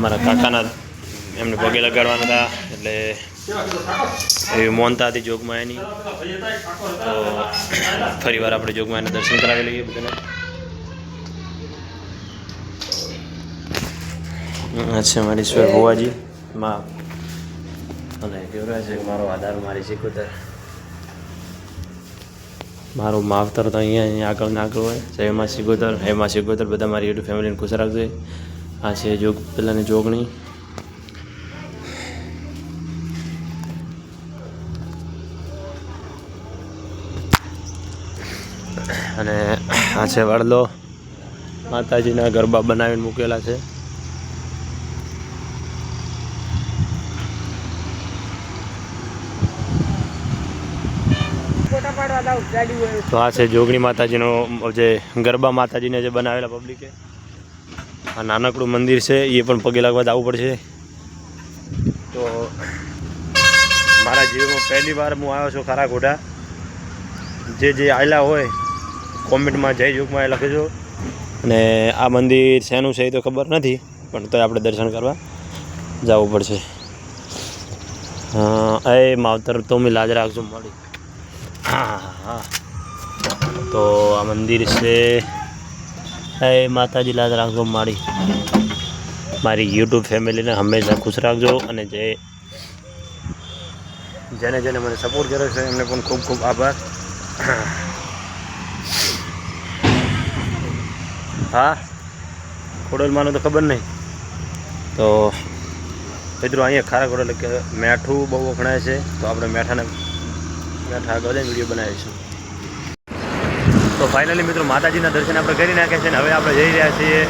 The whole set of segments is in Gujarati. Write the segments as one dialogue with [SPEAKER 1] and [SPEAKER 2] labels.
[SPEAKER 1] મારા કાકાના એમને પગે લગાડવાના હતા એટલે એવી મોનતા હતી જોગમાયાની. તો ફરી વાર આપણે જોગમાયાના દર્શન કરાવી લઈએ બધાને. અચ્છા મારી ઈશ્વર ભુવાજી માં અને કેવરાય છે કે મારો આધાર મારી સિકોતર, મારું માવતર તો અહીંયા આગળ ને આગળ હોય. જયમાં સિકોતર, હેમાં સિકોતર, બધા મારી યુટ્યુબ ફેમિલીને ખુશ રાખજે. આ છે જોગ પહેલાંની જોગણી. અને આ છે વડલો, માતાજીના ગરબા બનાવીને મૂકેલા છે. તો આ છે જોગણી માતાજીનો જે ગરબા માતાજીને જે બનાવેલા પબ્લિકે. આ નાનકડું મંદિર છે, એ પણ પગે લાગવા જવું પડશે. તો મારા જીવનમાં પહેલી વાર હું આવ્યો છું ખારાખોટા. જે આવેલા હોય કોમેન્ટમાં જય જોગમાં લખજો. અને આ મંદિર શેનું છે એ તો ખબર નથી, પણ તો આપણે દર્શન કરવા જવું પડશે. એ માવતર તો મેં લાજ રાખજો મળી. હા હા, તો આ મંદિર છે. એ માતાજી લાજ રાખજો મારી. મારી યુટ્યુબ ફેમિલીને હંમેશા ખુશ રાખજો. અને જેને જેને મને સપોર્ટ કર્યો છે એમને પણ ખૂબ ખૂબ આભાર. હા, ખોડલમાંનું તો ખબર નહીં. તો મિત્રો અહીંયા ખારાખોટા એટલે કે મેઠું બહુ વખણાય છે. તો આપણે મેઠા આગળ વિડીયો બનાવીશું. તો ફાઇનલી મિત્રો માતાજીના દર્શન આપણે કરી નાખ્યા છે. ને હવે આપણે જઈ રહ્યા છીએ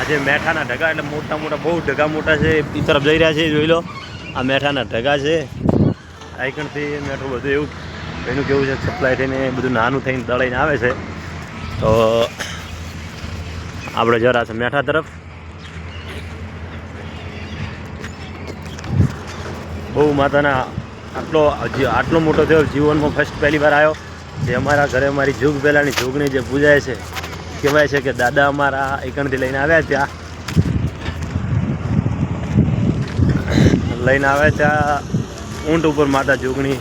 [SPEAKER 1] આજે મેઠાના ઢગા, એટલે મોટા મોટા બહુ ઢગા મોટા છે એ તરફ જઈ રહ્યા છીએ. જોઈ લો, આ મેઠાના ઢગા છે. આઈકણથી મેઠું બધું એવું એનું કેવું છે, સપ્લાય થઈને બધું નાનું થઈને દળાઈને આવે છે. તો આપણે જરા છે મેઠા તરફ. બહુ માતાના આટલો મોટો થયો જીવનમાં ફર્સ્ટ પહેલી વાર આવ્યો. જે અમારા ઘરે અમારી જોગ પહેલાંની જોગણી જે પૂજાય છે, કહેવાય છે કે દાદા અમારા એકણથી લઈને આવ્યા ત્યાં ઊંટ ઉપર માતા જોગણી,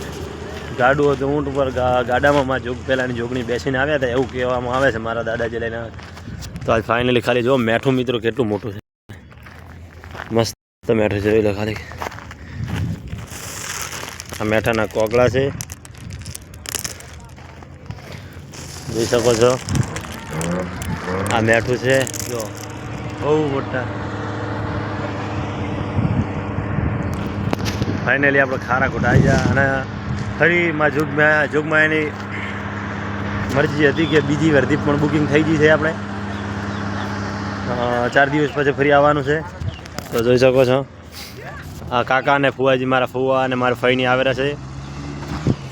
[SPEAKER 1] ગાડું હતું ઊંટ ઉપર, ગાડામાં માં જોગ પહેલાંની જોગણી બેસીને આવ્યા હતા એવું કહેવામાં આવે છે. મારા દાદા જે લઈને આવ્યા. તો આજ ફાઇનલી ખાલી જો મેઠું મિત્રો કેટલું મોટું છે, મસ્ત મેઠું જોઈ લો ખાલી. આ મેઠાના કોગળા છે, જોઈ શકો છો. આ મેઠું છે જો બહુ મોટા. ફાઇનલી આપણે ખારાખોટા આવી ગયા. અને ફરી જોગમાં એની મરજી હતી કે બીજી વર્ધી પણ બુકિંગ થઈ ગઈ છે. આપણે 4 દિવસ પછી ફરી આવવાનું છે. તો જોઈ શકો છો આ કાકા અને ફુવાજી, મારા ફુવા અને મારા ફઈની આવેલા છે.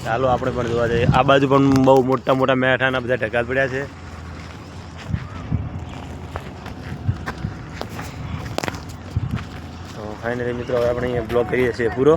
[SPEAKER 1] ચાલો આપણે પણ જોવા જઈએ. આ બાજુ પણ બહુ મોટા મોટા મેઠાના બધા ઢગા પડ્યા છે. તો ફાઇનલી મિત્રો હવે આપણે અહીંયા બ્લોગ કરીએ છીએ પૂરો.